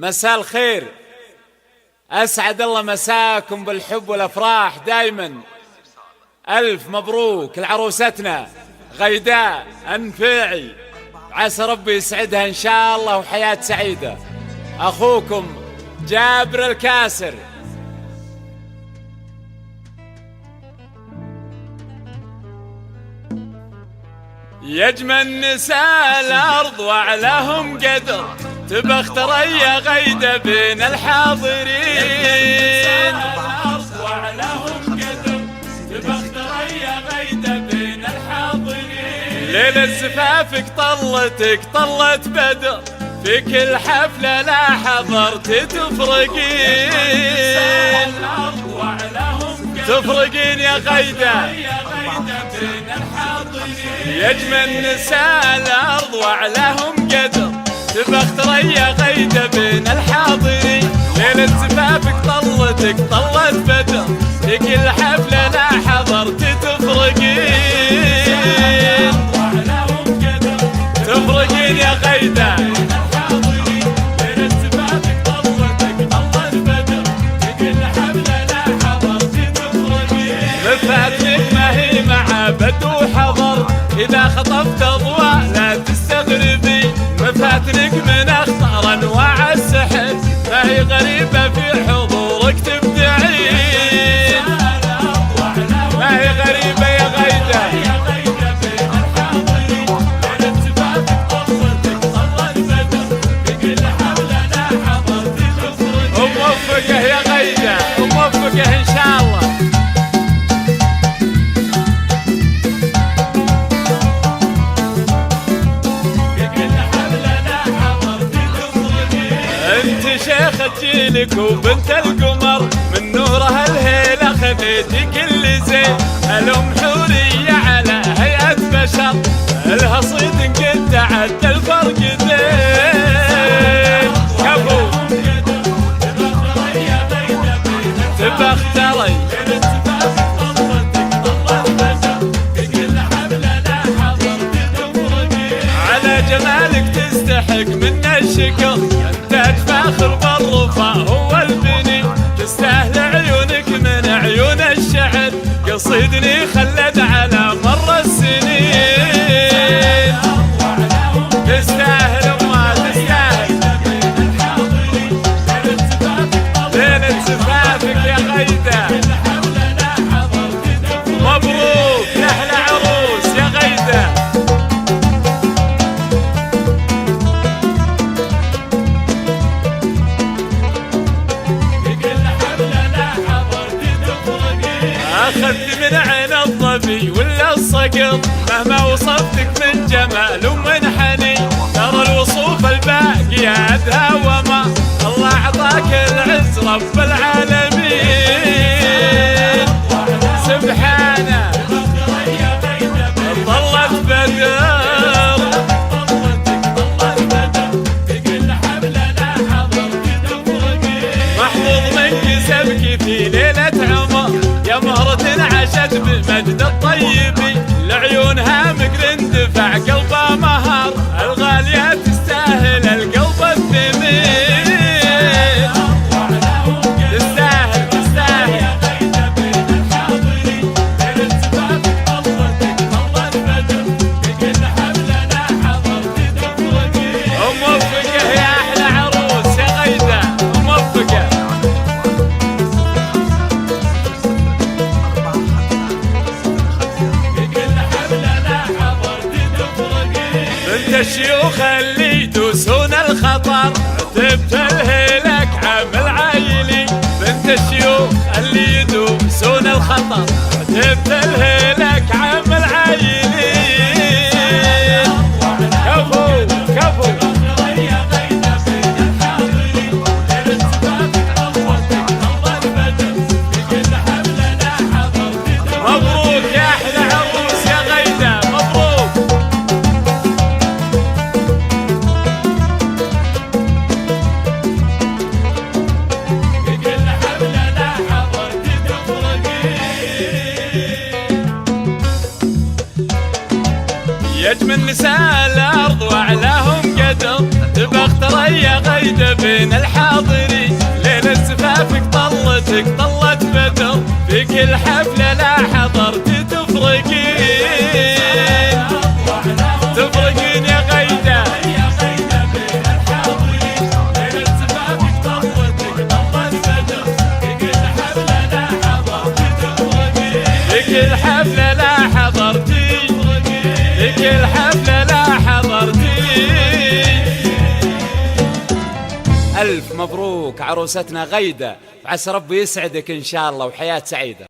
مساء الخير، أسعد الله مساكم بالحب والأفراح دايما. ألف مبروك لعروستنا غيداء النفيعي، عسى ربي يسعدها إن شاء الله وحياة سعيدة. أخوكم جابر الكاسر. يجمل نساء الأرض وعلاهم قدر، تبى اختريا غيدة بين الحاضرين. ليلة زفافك طلتك طلت بدر، في كل حفلة لا حضرت تفرقين. تفرقين يا غيدة. يجمل نساء الأرض وعلاهم قدر، تبى اختريا غيدة بين الحاضرين. ليلة زفافك طلتك طلت بدر، في كل حفلة لا حضرت تفرقين. تفرقين يا غيدة. مفاتنك ما هي مع بدو حضر، إذا خطفت أضواء لا تستغربي. مفاتنك من أخطر أنواع السحر، ما هي غريبة في حضورك تبدعين. ما هي غريبة يا غيدة. وموفقة يا غيدة، وموفقة إن شاء الله. شيخة جيلك وبنت القمر، من نورها الهيلة خذيتي كل زين. الأم حورية على هيئة بشر، لها صيد قد تعدى الفرق زين. كفو تبى اختري. على جمالك تستحق منا الشكر، تاج فاخر بالرفا هو البني. تستاهل عيونك من عيون الشعر، قصيدني خلد على مر السنين. تستاهل وما تستاهل. ليلة زفافك يا غيدة. مبروك لأحلى عروس يا غيدة. أخذت من عين الظبي ولا الصقر، مهما وصفتك من جمال ومن حنين. ترى الوصوف الباقية أدهى وما، الله أعطاك العز رب العالمين. سبحانه ظلت بدر. محظوظ منك سبكي في ليلة عمر، يا مهرة عاشت بمجد الطيبي. لعيونها مقر اندفع قلبها مهر، الغالية تستاهل القلب الثمين. تستاهل تستاهل. وموفقة يا أحلى عروس يا غيدة، وموفقة. بنت الشيوخ اللي يدوسون الخطر، عتبت الهيلك عامل عايلي. بنت الشيوخ اللي يدوسون الخطر، عتبت الهيلك عامل عايلي. كفو كفو. مبروك يا أحلى عروس يا غيدة، مبروك. يجمل نساء الأرض وعلاهم قدر، تبى اختريا غيدة بين الحاضرين. طلتك طلت بدر، في كل حفلة لا حضرت تفرقين، تفرقين يا غيدة يا غيدة بين الحاضرين، بين زفافك طلتك طلت بدر، في كل حفلة لا حضرت تفرقين، في كل حفلة لا حضرتي، في كل حفلة لا حضرتي. ألف مبروك عروستنا غيدة، وعسى ربي يسعدك إن شاء الله وحياة سعيدة.